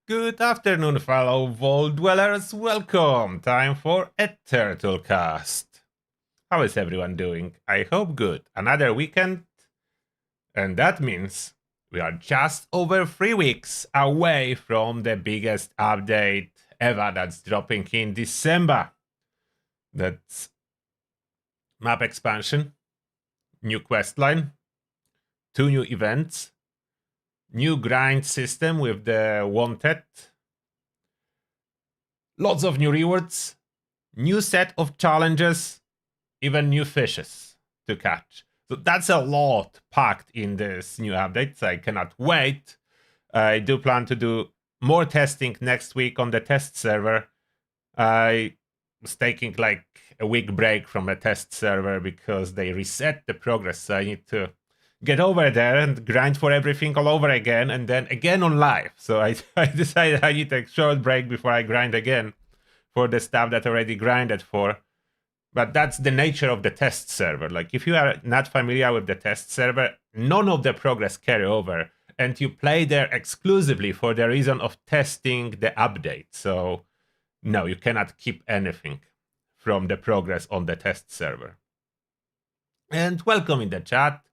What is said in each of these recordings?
Good afternoon, fellow Vault Dwellers. Welcome. Time for a Turtlecast. How is everyone doing? I hope good. Another weekend, and that means we are just over 3 weeks away from the biggest update ever that's dropping in December. That's map expansion, new questline, 2 new events, new grind system with the wanted, lots of new rewards, new set of challenges, even new fishes to catch. So that's a lot packed in this new update. So I cannot wait. I do plan to do more testing next week on the test server. I was taking like a week break from a test server because they reset the progress. So I need to get over there and grind for everything all over again and then again on live. So I decided I need a short break before I grind again for the stuff that I already grinded for. But that's the nature of the test server. Like, if you are not familiar with the test server, none of the progress carry over, and you play there exclusively for the reason of testing the update. So, no, you cannot keep anything from the progress on the test server. And welcome in the chat,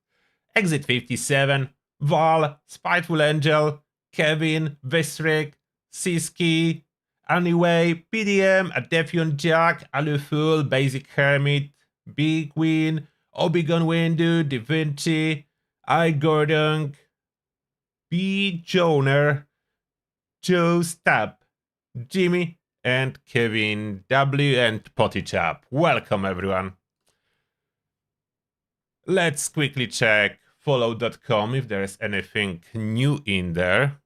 Exit 57, Val, Spiteful Angel, Kevin, Visric, Siski, Anyway, PDM, Adefion Jack, Alufool, Basic Hermit, Big Win, Obigon Windu, Da Vinci, I Gordon, B Joner, Joe Stab, Jimmy, and Kevin W. and Pottychap. Welcome, everyone. Let's quickly check follow.com if there's anything new in there.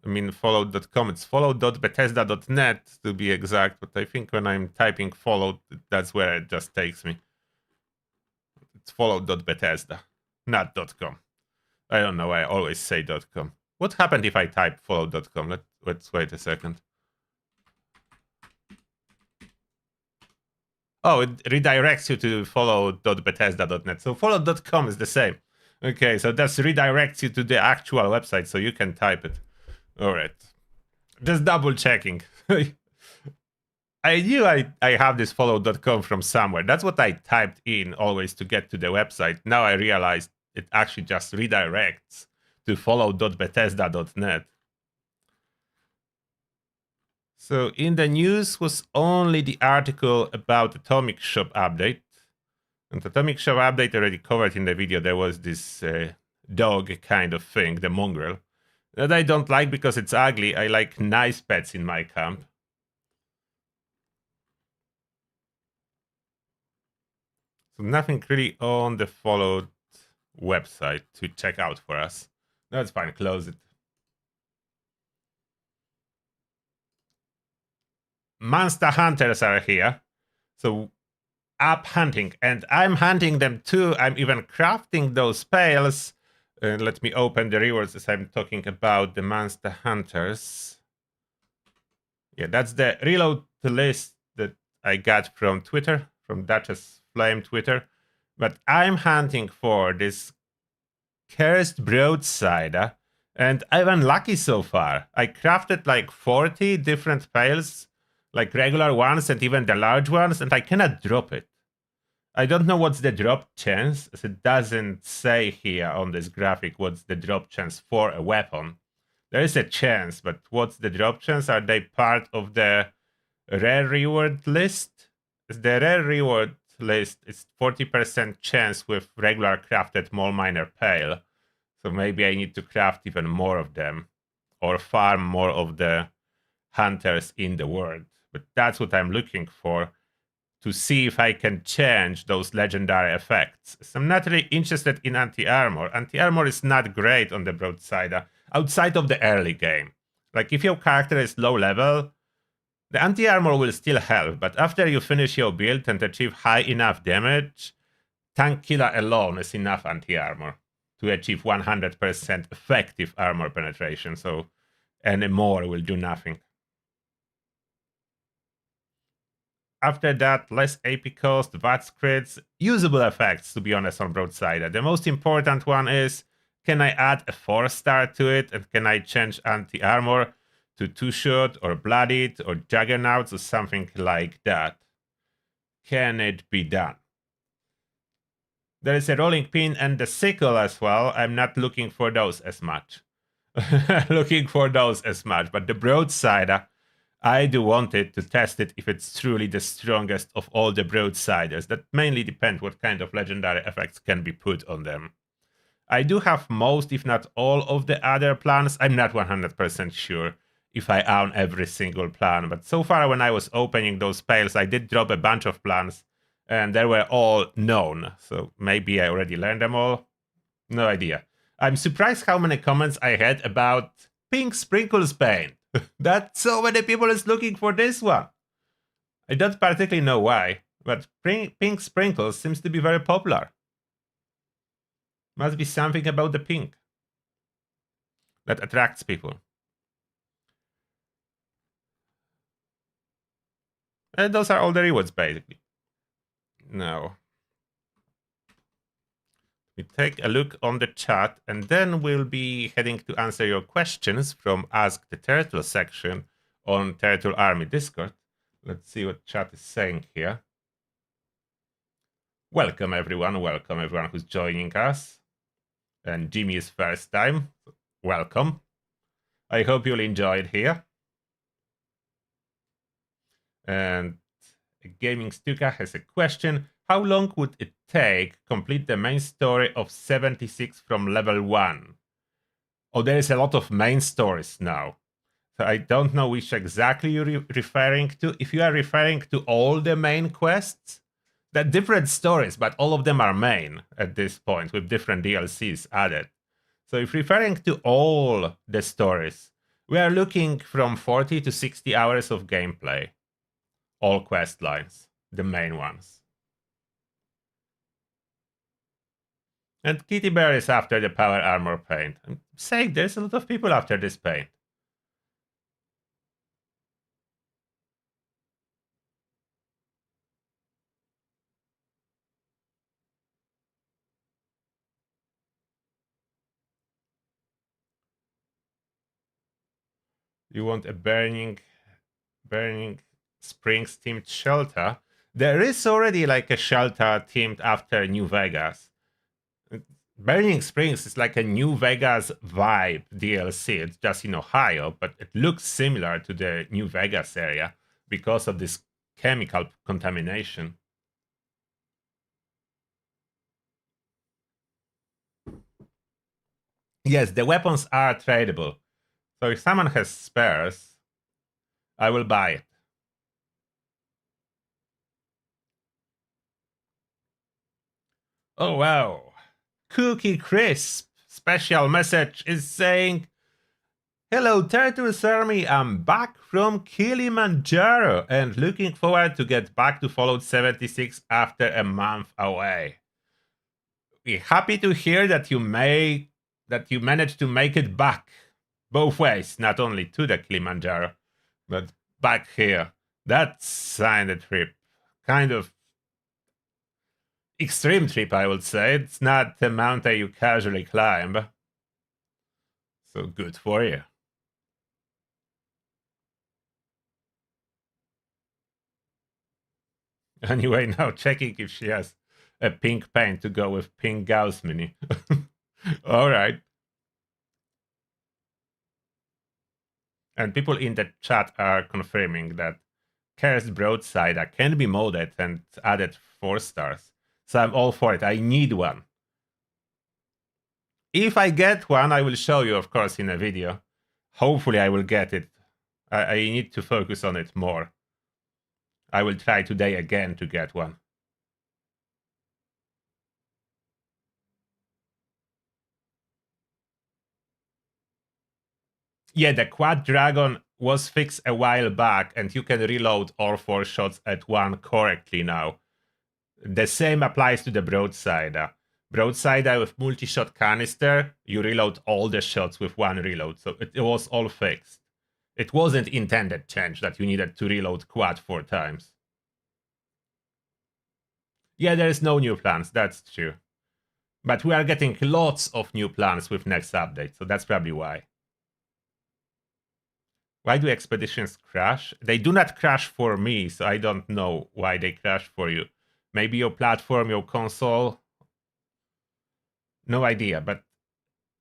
I mean, follow.com, it's follow.bethesda.net to be exact, but I think when I'm typing follow, that's where it just takes me. It's follow.bethesda, not .com. I don't know why I always say .com. What happened if I type follow.com? Let's wait a second. Oh, it redirects you to follow.bethesda.net. So follow.com is the same. Okay, so that redirects you to the actual website so you can type it. All right. Just double checking. I knew I have this follow.com from somewhere. That's what I typed in always to get to the website. Now I realized it actually just redirects to follow.bethesda.net. So in the news was only the article about Atomic Shop update. And Atomic Shop update already covered in the video. There was this dog kind of thing, the mongrel, that I don't like because it's ugly. I like nice pets in my camp. So nothing really on the followed website to check out for us. That's fine, close it. Monster hunters are here. So up hunting, and I'm hunting them too. I'm even crafting those pails. Let me open the rewards as I'm talking about the monster hunters. Yeah, that's the reload list that I got from Twitter, from Duchess Flame Twitter. But I'm hunting for this cursed broadside, and I'm unlucky so far. I crafted like 40 different pails, like regular ones and even the large ones, and I cannot drop it. I don't know what's the drop chance, as it doesn't say here on this graphic what's the drop chance for a weapon. There is a chance, but what's the drop chance? Are they part of the rare reward list? The rare reward list is 40% chance with regular crafted mole miner pale. So maybe I need to craft even more of them or farm more of the hunters in the world. But that's what I'm looking for, to see if I can change those legendary effects. So I'm not really interested in anti-armor. Anti-armor is not great on the broadside outside of the early game. Like, if your character is low level, the anti-armor will still help, but after you finish your build and achieve high enough damage, tank killer alone is enough anti-armor to achieve 100% effective armor penetration, so any more will do nothing. After that, less AP cost, VATS crits, usable effects, to be honest, on broadside. The most important one is Can I add a 4-star to it? And can I change anti-armor to 2-shot or bloodied or juggernauts or something like that? Can it be done? There is a rolling pin and the sickle as well. I'm not looking for those as much. But the broadside, I do want it to test it if it's truly the strongest of all the broadsiders. That mainly depends what kind of legendary effects can be put on them. I do have most, if not all, of the other plans. I'm not 100% sure if I own every single plan, but so far when I was opening those pails, I did drop a bunch of plans, and they were all known. So maybe I already learned them all. No idea. I'm surprised how many comments I had about Pink Sprinkles paint. That so many people is looking for this one. I don't particularly know why, but Pink Sprinkles seems to be very popular. Must be something about the pink that attracts people. And those are all the rewards, basically. Now, we take a look on the chat, and then we'll be heading to answer your questions from Ask the Turtle section on Turtle Army Discord. Let's see what chat is saying here. Welcome everyone who's joining us. And Jimmy's first time, welcome. I hope you'll enjoy it here. And Gaming Stuka has a question. How long would it take to complete the main story of 76 from level 1? Oh, there is a lot of main stories now. So I don't know which exactly you're referring to. If you are referring to all the main quests, they're different stories, but all of them are main at this point with different DLCs added. So if referring to all the stories, we are looking from 40 to 60 hours of gameplay. All quest lines, the main ones. And Kitty Bear is after the power armor paint. I'm saying there's a lot of people after this paint. You want a burning Springs themed shelter? There is already like a shelter themed after New Vegas. Burning Springs is like a New Vegas vibe DLC. It's just in Ohio, but it looks similar to the New Vegas area because of this chemical contamination. Yes, the weapons are tradable. So if someone has spares, I will buy it. Oh, wow. Cookie Crisp special message is saying, hello, Turtles Army. I'm back from Kilimanjaro and looking forward to get back to Fallout 76 after a month away. We're happy to hear that you managed to make it back both ways, not only to the Kilimanjaro, but back here. That's kind of trip. Kind of extreme trip, I would say. It's not a mountain you casually climb. So good for you. Anyway, now checking if she has a pink paint to go with pink Gauss Mini. All right. And people in the chat are confirming that Cursed Broadside can be modded and added 4 stars. So I'm all for it. I need one. If I get one, I will show you, of course, in a video. Hopefully I will get it. I need to focus on it more. I will try today again to get one. Yeah, the Quad Dragon was fixed a while back, and you can reload all 4 shots at one correctly now. The same applies to the Broadside. Broadside with multi-shot canister, you reload all the shots with one reload, so it was all fixed. It wasn't intended change that you needed to reload quad 4 times. Yeah, there is no new plans, that's true. But we are getting lots of new plans with next update, so that's probably why. Why do expeditions crash? They do not crash for me, so I don't know why they crash for you. Maybe your platform, your console. No idea, but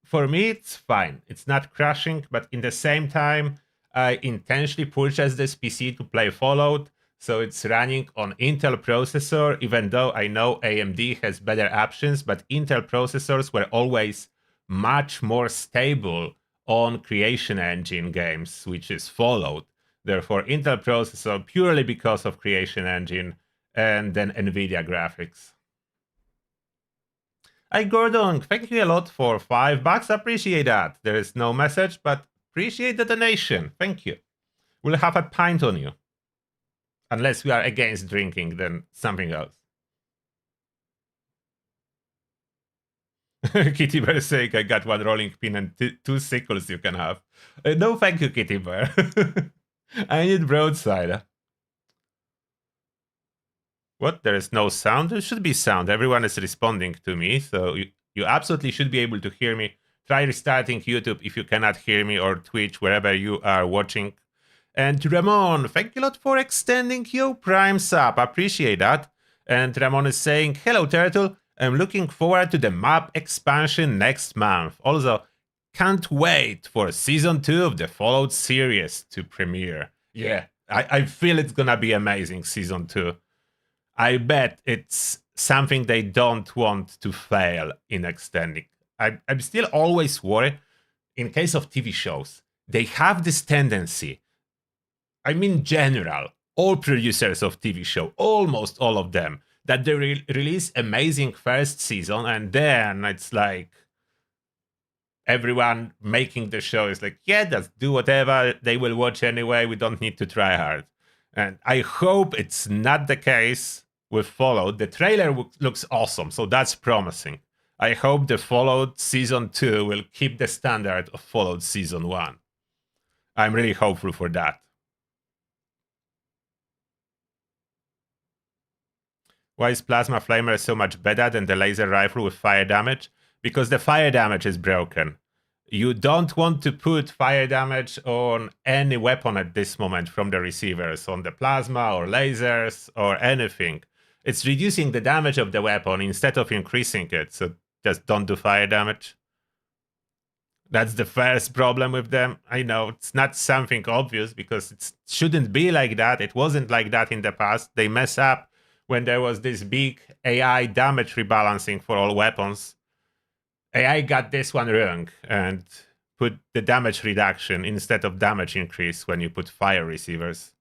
for me, it's fine. It's not crashing, but in the same time, I intentionally purchased this PC to play Fallout, so it's running on Intel processor, even though I know AMD has better options, but Intel processors were always much more stable on Creation Engine games, which is Fallout. Therefore, Intel processor purely because of Creation Engine and then NVIDIA graphics. Hi Gordon, thank you a lot for $5. Appreciate that. There is no message, but appreciate the donation. Thank you. We'll have a pint on you. Unless we are against drinking, then something else. Kitty Bear saying I got one rolling pin and two sickles you can have. No thank you, Kitty Bear. I need broadside. What? There is no sound? There should be sound. Everyone is responding to me, so you absolutely should be able to hear me. Try restarting YouTube if you cannot hear me, or Twitch, wherever you are watching. And Ramon, thank you a lot for extending your Prime sub. Appreciate that. And Ramon is saying, hello Turtle, I'm looking forward to the map expansion next month. Also, can't wait for Season 2 of the Fallout series to premiere. Yeah, I feel it's gonna be amazing, Season 2. I bet it's something they don't want to fail in extending. I'm still always worried, in case of TV shows, they have this tendency, I mean general, all producers of TV show, almost all of them, that they release amazing first season and then it's like everyone making the show is like, yeah, just do whatever, they will watch anyway, we don't need to try hard. And I hope it's not the case with Fallout. The trailer looks awesome, so that's promising. I hope the Fallout Season 2 will keep the standard of Fallout Season 1. I'm really hopeful for that. Why is Plasma Flamer so much better than the laser rifle with fire damage? Because the fire damage is broken. You don't want to put fire damage on any weapon at this moment from the receivers, on the plasma or lasers or anything. It's reducing the damage of the weapon instead of increasing it, so just don't do fire damage. That's the first problem with them. I know it's not something obvious because it shouldn't be like that. It wasn't like that in the past. They mess up when there was this big AI damage rebalancing for all weapons. AI got this one wrong and put the damage reduction instead of damage increase when you put fire receivers.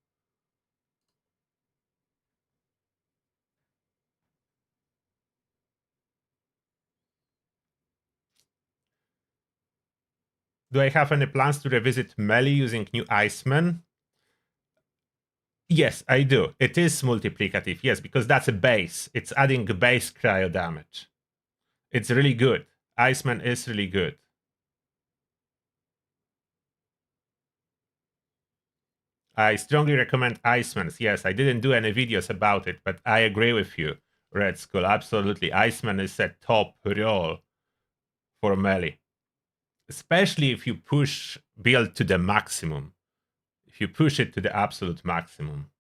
Do I have any plans to revisit Melee using new Iceman? Yes, I do. It is multiplicative, yes, because that's a base. It's adding base cryo damage. It's really good. Iceman is really good. I strongly recommend Icemans. Yes, I didn't do any videos about it, but I agree with you, Red Skull. Absolutely. Iceman is a top role for Melee. Especially if you push build to the maximum. If you push it to the absolute maximum.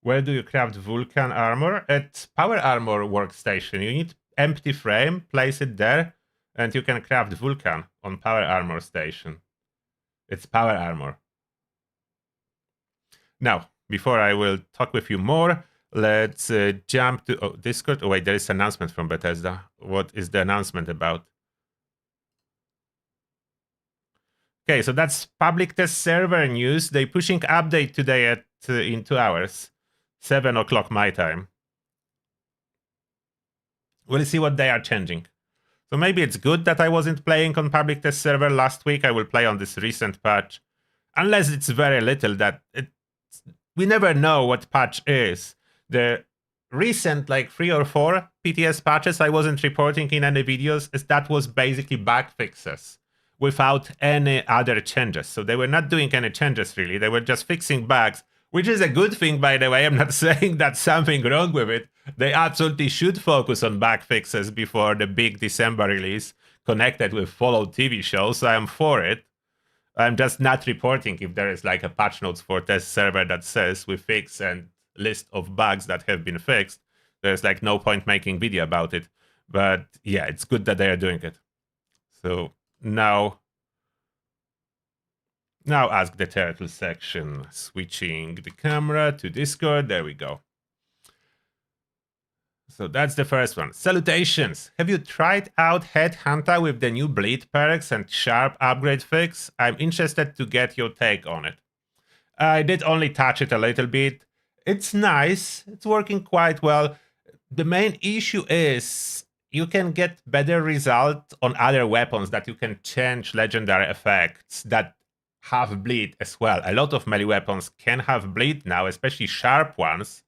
Where do you craft Vulcan armor? At Power Armor workstation. You need empty frame, place it there, and you can craft Vulcan on Power Armor station. It's Power Armor. Now, before I will talk with you more, let's jump to Discord. Oh, wait, there is an announcement from Bethesda. What is the announcement about? Okay, so that's public test server news. They're pushing update today at in 2 hours. 7 o'clock my time. We'll see what they are changing. So maybe it's good that I wasn't playing on public test server last week. I will play on this recent patch. Unless it's very little that we never know what patch is. The recent like 3 or 4 PTS patches I wasn't reporting in any videos, as that was basically bug fixes. without any other changes. So they were not doing any changes really. They were just fixing bugs, which is a good thing, by the way. I'm not saying that's something wrong with it. They absolutely should focus on bug fixes before the big December release connected with follow TV shows. So I'm for it. I'm just not reporting if there is like a patch notes for test server that says we fix and list of bugs that have been fixed. There's like no point making video about it. But yeah, it's good that they are doing it. So now ask the turtle section. Switching the camera to Discord. There we go. So that's the first one. Salutations! Have you tried out Headhunter with the new bleed perks and sharp upgrade fix? I'm interested to get your take on it. I did only touch it a little bit. It's nice. It's working quite well. The main issue is you can get better result on other weapons that you can change legendary effects that have bleed as well. A lot of melee weapons can have bleed now, especially sharp ones.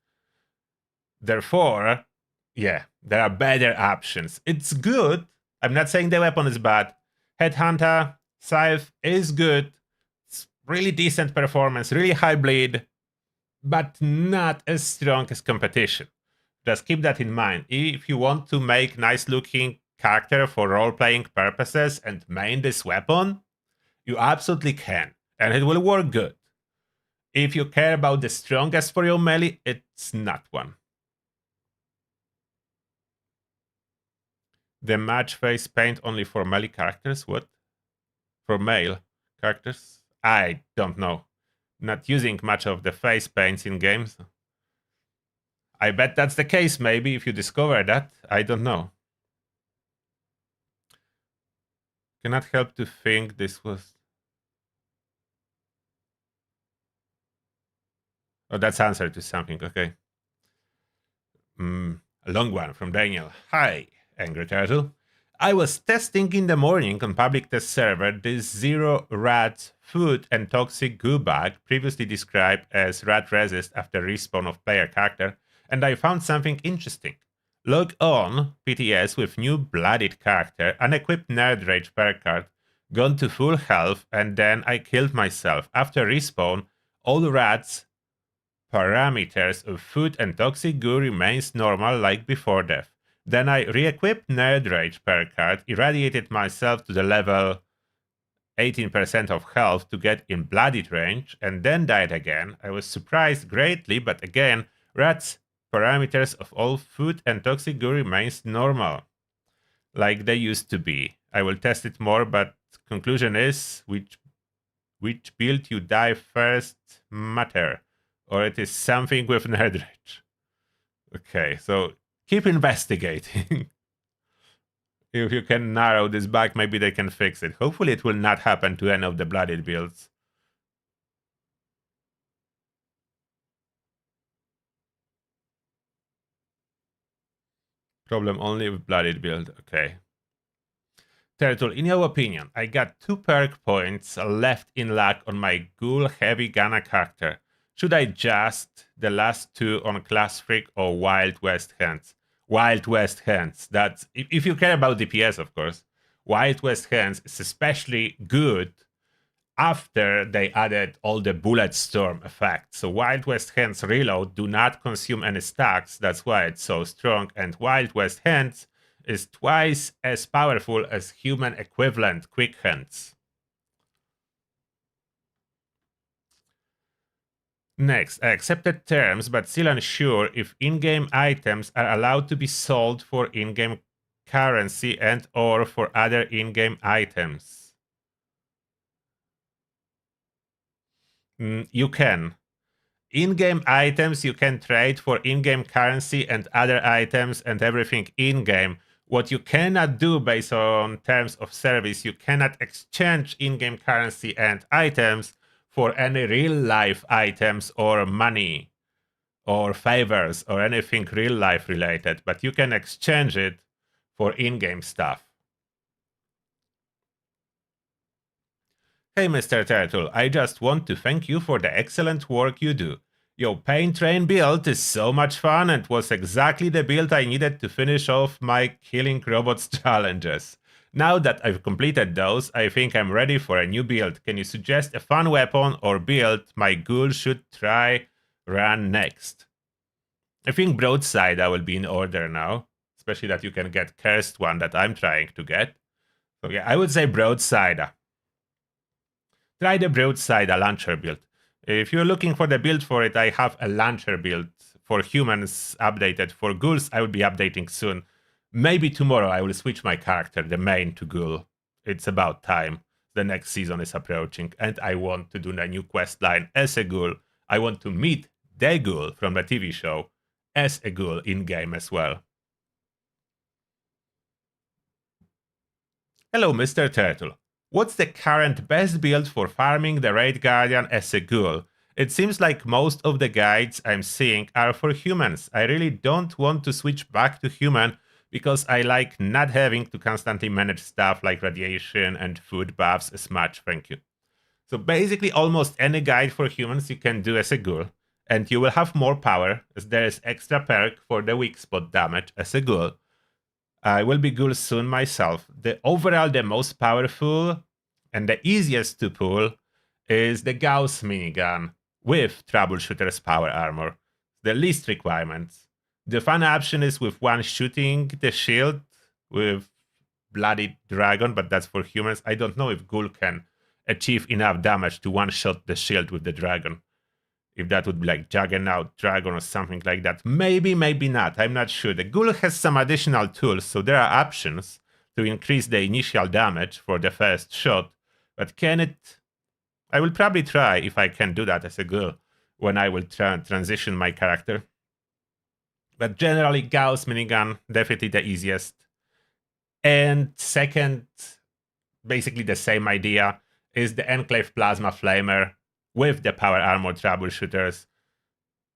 Therefore, yeah, there are better options. It's good. I'm not saying the weapon is bad. Headhunter, Scythe is good. It's really decent performance, really high bleed, but not as strong as competition. Just keep that in mind. If you want to make nice looking character for role-playing purposes and main this weapon, you absolutely can, and it will work good. If you care about the strongest for your melee, it's not one. The match face paint only for melee characters? What? For male characters? I don't know. Not using much of the face paints in games. I bet that's the case, maybe, if you discover that. I don't know. Cannot help to think this was... Oh, that's answer to something, okay. A long one from Daniel. Hi, Angry Turtle. I was testing in the morning on public test server this zero rat food and toxic goo bug, previously described as rat resist after respawn of player character, and I found something interesting. Log on PTS with new blooded character, unequipped nerd rage perk card, gone to full health, and then I killed myself. After respawn, all rats parameters of food and toxic goo remains normal like before death. Then I re-equipped nerd rage perk card, irradiated myself to the level 18% of health to get in blooded range, and then died again. I was surprised greatly, but again, rats parameters of all food and toxic goo remains normal, like they used to be. I will test it more, but conclusion is which build you die first matter, or it is something with nerd rage. Okay, so keep investigating. If you can narrow this bug, maybe they can fix it. Hopefully it will not happen to any of the blooded builds. Problem only with blooded build. Okay. Turtle, in your opinion, I got 2 perk points left in luck on my ghoul heavy gunner character. Should I just the last 2 on Class Freak or Wild West Hands? Wild West Hands. That's if you care about DPS, of course. Wild West Hands is especially good after they added all the bullet storm effects. So Wild West Hands reload do not consume any stacks. That's why it's so strong. And Wild West Hands is twice as powerful as human equivalent Quick Hands. Next, I accepted terms, but still unsure if in-game items are allowed to be sold for in-game currency and or for other in-game items. You can. In-game items you can trade for in-game currency and other items and everything in-game. What you cannot do based on terms of service, you cannot exchange in-game currency and items for any real-life items or money or favors or anything real-life related, but you can exchange it for in-game stuff. Hey Mr. Turtle, I just want to thank you for the excellent work you do. Your paint train build is so much fun and was exactly the build I needed to finish off my killing robots challenges. Now that I've completed those, I think I'm ready for a new build. Can you suggest a fun weapon or build my ghoul should try run next? I think broadside will be in order now, especially that you can get cursed one that I'm trying to get. So yeah, I would say broadside. Try the broadside launcher build. If you're looking for the build for it, I have a launcher build for humans updated. For ghouls, I will be updating soon. Maybe tomorrow I will switch my character, the main, to ghoul. It's about time. The next season is approaching, and I want to do a new quest line as a ghoul. I want to meet the ghoul from the TV show as a ghoul in game as well. Hello, Mr. Turtle. What's the current best build for farming the Raid Guardian as a ghoul? It seems like most of the guides I'm seeing are for humans. I really don't want to switch back to human because I like not having to constantly manage stuff like radiation and food buffs as much. Thank you. So basically, almost any guide for humans you can do as a ghoul, and you will have more power as there is extra perk for the weak spot damage as a ghoul. I will be ghoul soon myself. The most powerful and the easiest to pull is the Gauss minigun with troubleshooter's power armor. The least requirements. The fun option is with one shooting the shield with bloody dragon, but that's for humans. I don't know if ghoul can achieve enough damage to one shot the shield with the dragon. If that would be like Juggernaut Dragon or something like that. Maybe, maybe not. I'm not sure. The ghoul has some additional tools, so there are options to increase the initial damage for the first shot. But can it? I will probably try if I can do that as a ghoul when I will transition my character. But generally, Gauss minigun, definitely the easiest. And second, basically the same idea, is the Enclave Plasma Flamer with the power armor troubleshooters.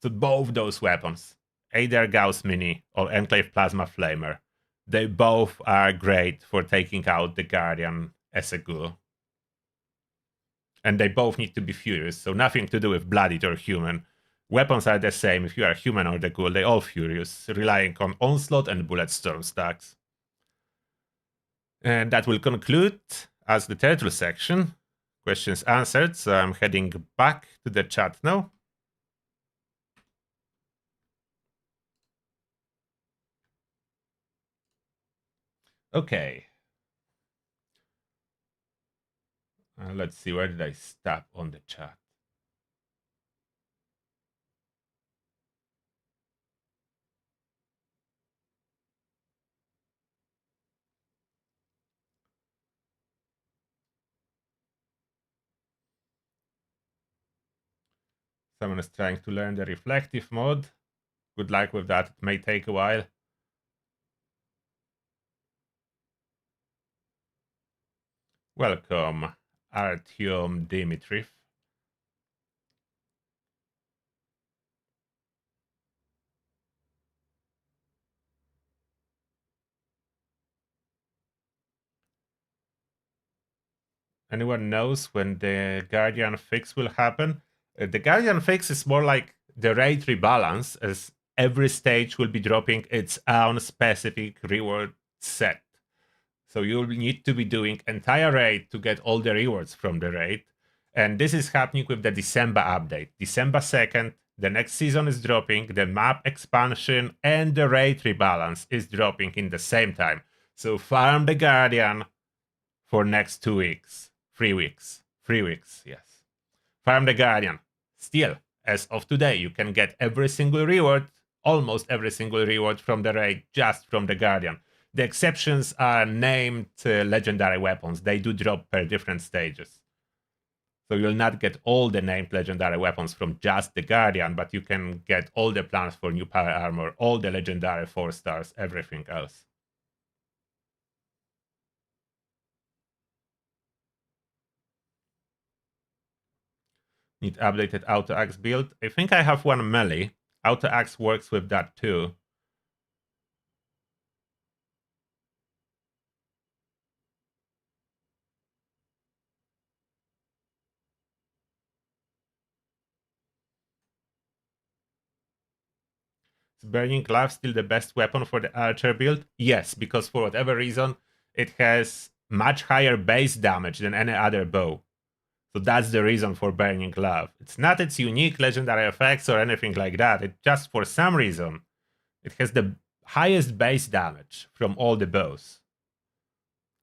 So both those weapons, either Gauss Mini or Enclave Plasma Flamer, they both are great for taking out the Guardian as a ghoul. And they both need to be furious, so nothing to do with bloodied or human. Weapons are the same if you are human or the ghoul, they all furious, relying on onslaught and bulletstorm stacks. And that will conclude as the turtle section. Questions answered, so I'm heading back to the chat now. Okay. Let's see, where did I stop on the chat? Someone is trying to learn the reflective mode. Good luck with that, it may take a while. Welcome, Artyom Dimitriv. Anyone knows when the Guardian fix will happen? The Guardian fix is more like the raid rebalance, as every stage will be dropping its own specific reward set. So you'll need to be doing entire raid to get all the rewards from the raid. And this is happening with the December update. December 2nd, the next season is dropping, the map expansion and the raid rebalance is dropping in the same time. So farm the Guardian for next 2 weeks. 3 weeks. 3 weeks, yes. Farm the Guardian. Still, as of today, you can get every single reward, almost every single reward from the raid just from the Guardian. The exceptions are named legendary weapons. They do drop per different stages. So you'll not get all the named legendary weapons from just the Guardian, but you can get all the plans for new power armor, all the legendary 4 stars, everything else. Need updated auto axe build. I think I have one melee. Auto axe works with that too. Is Burning Glove still the best weapon for the archer build? Yes, because for whatever reason, it has much higher base damage than any other bow. So that's the reason for Burning Love. It's not its unique legendary effects or anything like that. It just, for some reason, it has the highest base damage from all the bows.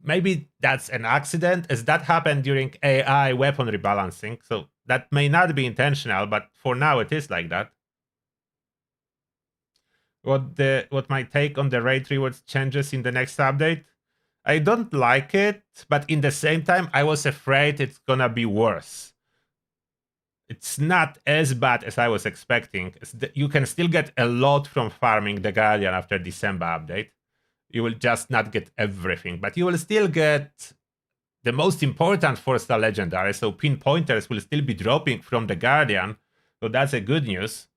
Maybe that's an accident, as that happened during AI weapon rebalancing, so that may not be intentional, but for now it is like that. What my take on the raid rewards changes in the next update? I don't like it, but in the same time, I was afraid it's gonna be worse. It's not as bad as I was expecting. You can still get a lot from farming the Guardian after December update. You will just not get everything, but you will still get the most important 4-star legendary, so pinpointers will still be dropping from the Guardian, so that's a good news.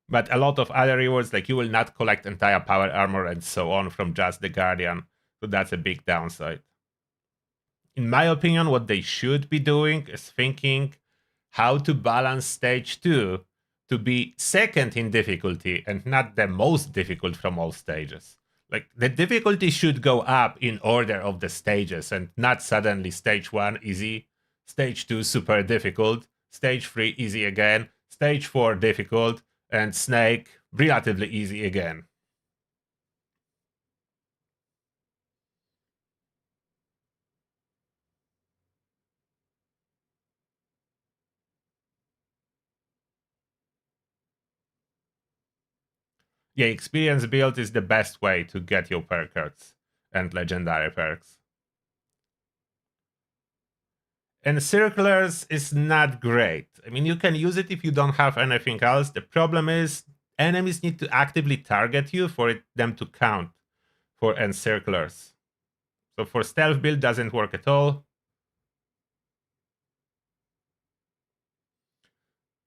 But a lot of other rewards, like you will not collect entire power armor and so on from just the Guardian, so that's a big downside. In my opinion, what they should be doing is thinking how to balance stage 2 to be second in difficulty and not the most difficult from all stages. Like the difficulty should go up in order of the stages and not suddenly stage 1 easy, stage 2 super difficult, stage 3 easy again, stage 4 difficult, and Snake relatively easy again. Yeah, experience build is the best way to get your perk cards and legendary perks. And circulars is not great. I mean, you can use it if you don't have anything else. The problem is enemies need to actively target you for them to count for encirclers. So for stealth build doesn't work at all.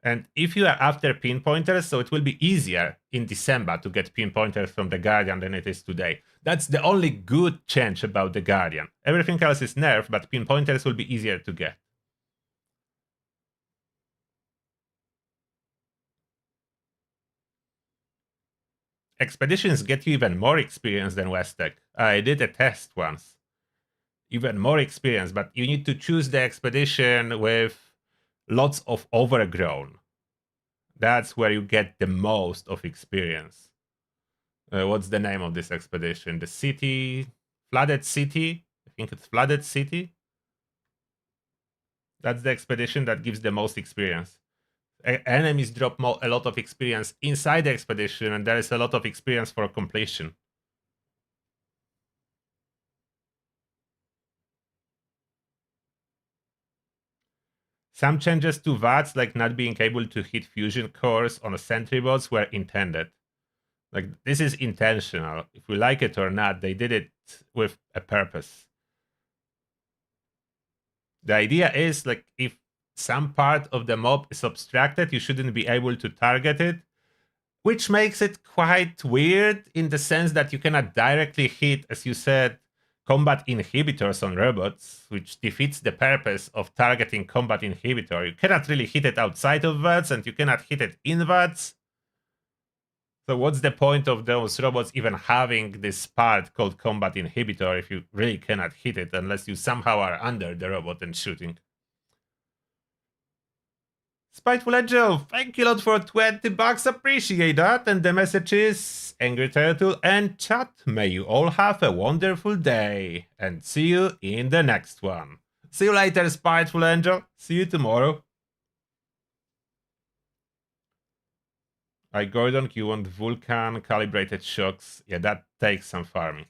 And if you are after pinpointers, so it will be easier in December to get pinpointers from the Guardian than it is today. That's the only good change about the Guardian. Everything else is nerfed, but pinpointers will be easier to get. Expeditions get you even more experience than Westec. I did a test once. Even more experience, but you need to choose the expedition with lots of overgrown. That's where you get the most of experience. What's the name of this expedition? The city, flooded city. I think it's flooded city. That's the expedition that gives the most experience. Enemies drop a lot of experience inside the expedition, and there is a lot of experience for completion. Some changes to VATS, like not being able to hit fusion cores on a sentry bots, were intended. Like, this is intentional. If we like it or not, they did it with a purpose. The idea is, like, if some part of the mob is obstructed, you shouldn't be able to target it, which makes it quite weird in the sense that you cannot directly hit, as you said, combat inhibitors on robots, which defeats the purpose of targeting combat inhibitor. You cannot really hit it outside of VATS, and you cannot hit it in VATS. So what's the point of those robots even having this part called combat inhibitor if you really cannot hit it unless you somehow are under the robot and shooting? Spiteful Angel, thank you a lot for 20 bucks, appreciate that. And the message is, Angry Turtle and chat, may you all have a wonderful day. And see you in the next one. See you later, Spiteful Angel. See you tomorrow. Gordon, you want Vulcan calibrated shocks. Yeah, that takes some farming.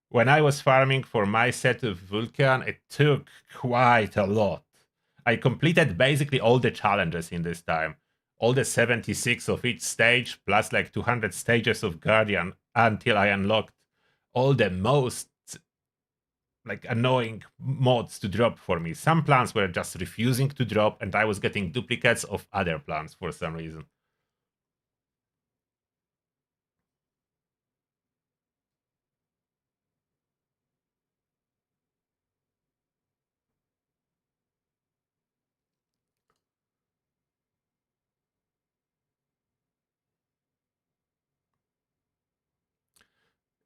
When I was farming for my set of Vulcan, it took quite a lot. I completed basically all the challenges in this time. All the 76 of each stage, plus like 200 stages of Guardian until I unlocked all the most like annoying mods to drop for me. Some plants were just refusing to drop, and I was getting duplicates of other plants for some reason.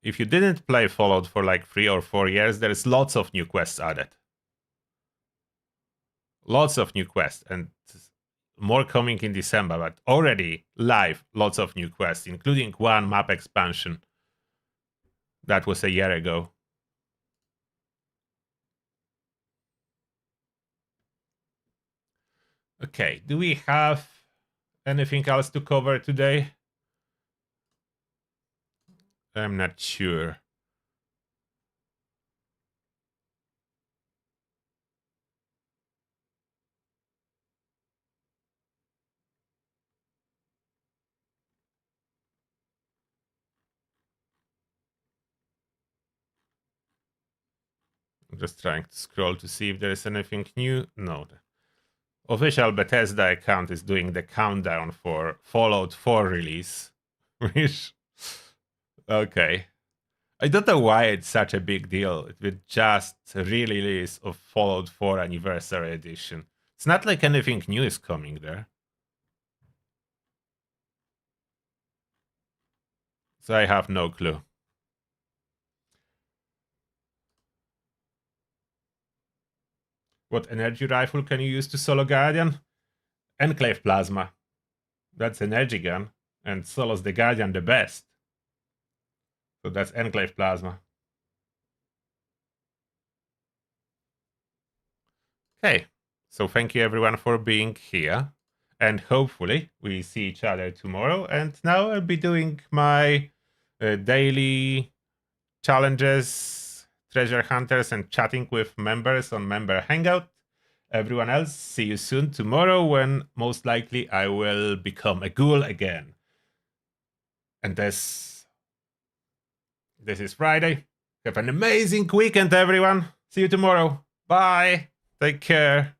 if you didn't play Fallout for like 3 or 4 years, there's lots of new quests added. Lots of new quests, and more coming in December, but already live, lots of new quests, including one map expansion that was a year ago. Okay, do we have anything else to cover today? I'm not sure. I'm just trying to scroll to see if there is anything new. No. The official Bethesda account is doing the countdown for Fallout 4 release. Which, okay. I don't know why it's such a big deal with just re-release of Fallout 4 Anniversary Edition. It's not like anything new is coming there. So I have no clue. What energy rifle can you use to solo Guardian? Enclave Plasma. That's energy gun, and solos the Guardian the best. So that's Enclave Plasma. Okay, so thank you everyone for being here. And hopefully we see each other tomorrow. And now I'll be doing my daily challenges, treasure hunters, and chatting with members on Member Hangout. Everyone else, see you soon tomorrow when most likely I will become a ghoul again. And this is Friday. Have an amazing weekend, everyone. See you tomorrow. Bye. Take care.